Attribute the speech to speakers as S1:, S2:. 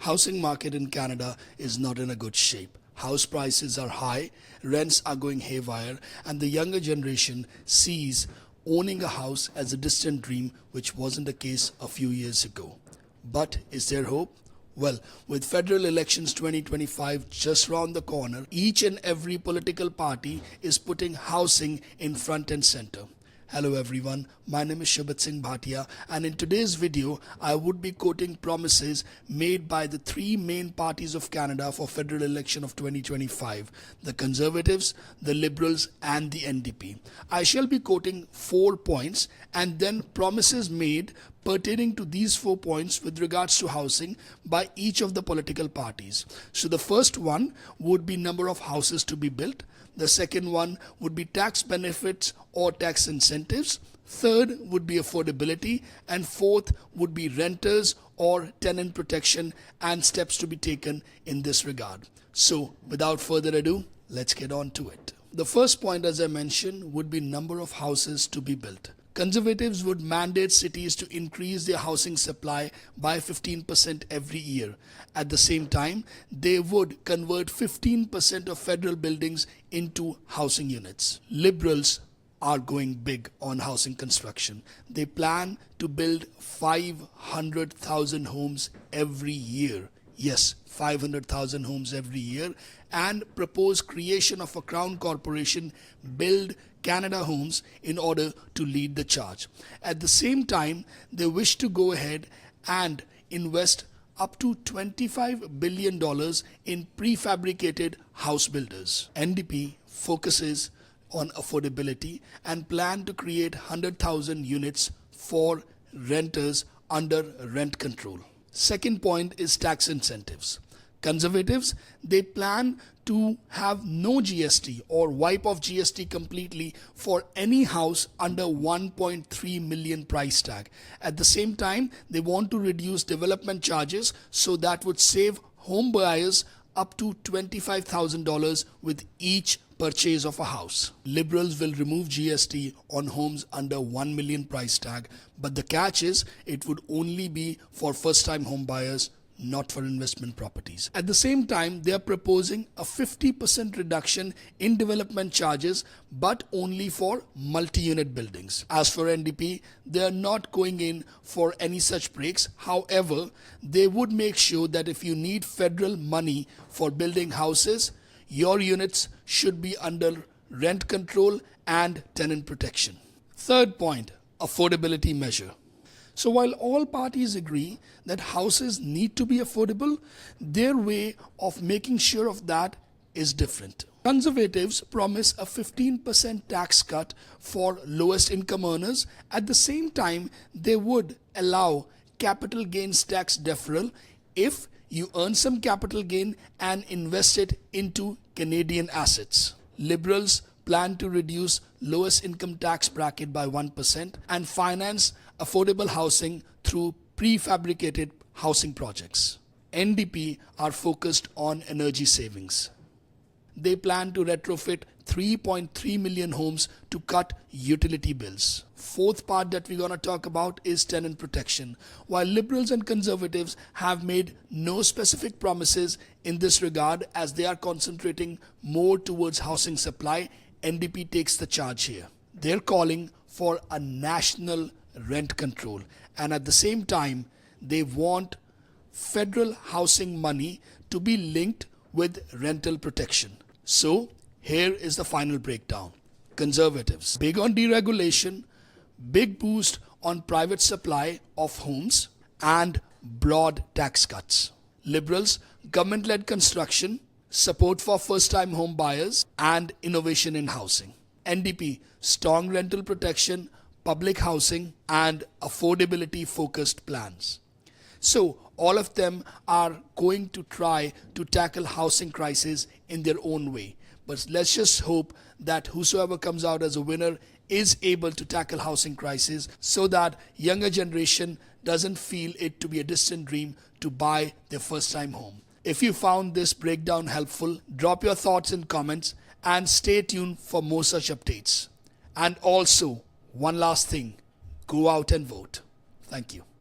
S1: Housing market in Canada is not in a good shape. House prices are high, rents are going haywire, and the younger generation sees owning a house as a distant dream, which wasn't the case a few years ago. But is there hope? Well, with federal elections 2025 just round the corner, each and every political party is putting housing in front and center. Hello everyone, my name is Shubhat Singh Bhatia, and in today's video I would be quoting promises made by the three main parties of Canada for federal election of 2025, the Conservatives, the Liberals and the NDP. I shall be quoting 4 points and then promises made pertaining to these 4 points with regards to housing by each of the political parties. So the first one would be number of houses to be built. The second one would be tax benefits or tax incentives. Third would be affordability. And fourth would be renters or tenant protection and steps to be taken in this regard. So without further ado, let's get on to it. The first point, as I mentioned, would be number of houses to be built. Conservatives would mandate cities to increase their housing supply by 15% every year. At the same time, they would convert 15% of federal buildings into housing units. Liberals are going big on housing construction. They plan to build 500,000 homes every year. Yes, 500,000 homes every year, and propose creation of a Crown Corporation, Build Canada Homes, in order to lead the charge. At the same time, they wish to go ahead and invest up to $25 billion in prefabricated house builders. NDP focuses on affordability and plan to create 100,000 units for renters under rent control. Second point is tax incentives. Conservatives, they plan to have no GST or wipe off GST completely for any house under 1.3 million price tag. At the same time, they want to reduce development charges, so that would save home buyers up to $25,000 with each purchase of a house. Liberals will remove GST on homes under 1 million price tag, but the catch is it would only be for first-time home buyers, not for investment properties. At the same time, they are proposing a 50% reduction in development charges, but only for multi-unit buildings. As for NDP, they are not going in for any such breaks. However, they would make sure that if you need federal money for building houses, your units should be under rent control and tenant protection. Third point, affordability measure. So while all parties agree that houses need to be affordable, their way of making sure of that is different. Conservatives promise a 15% tax cut for lowest income earners. At the same time, they would allow capital gains tax deferral if you earn some capital gain and invest it into Canadian assets. Liberals plan to reduce lowest income tax bracket by 1% and finance affordable housing through prefabricated housing projects. NDP are focused on energy savings. They plan to retrofit 3.3 million homes to cut utility bills. Fourth part that we're going to talk about is tenant protection. While Liberals and Conservatives have made no specific promises in this regard, as they are concentrating more towards housing supply, NDP takes the charge here. They're calling for a national rent control, and at the same time they want federal housing money to be linked with rental protection. So here is the final breakdown. Conservatives, big on deregulation, big boost on private supply of homes and broad tax cuts. Liberals, government-led construction, support for first-time home buyers and innovation in housing. NDP, strong rental protection, public housing and affordability focused plans. So all of them are going to try to tackle housing crisis in their own way. But let's just hope that whosoever comes out as a winner is able to tackle housing crisis, so that younger generation doesn't feel it to be a distant dream to buy their first time home. If you found this breakdown helpful, drop your thoughts in comments and stay tuned for more such updates. And also, one last thing, go out and vote. Thank you.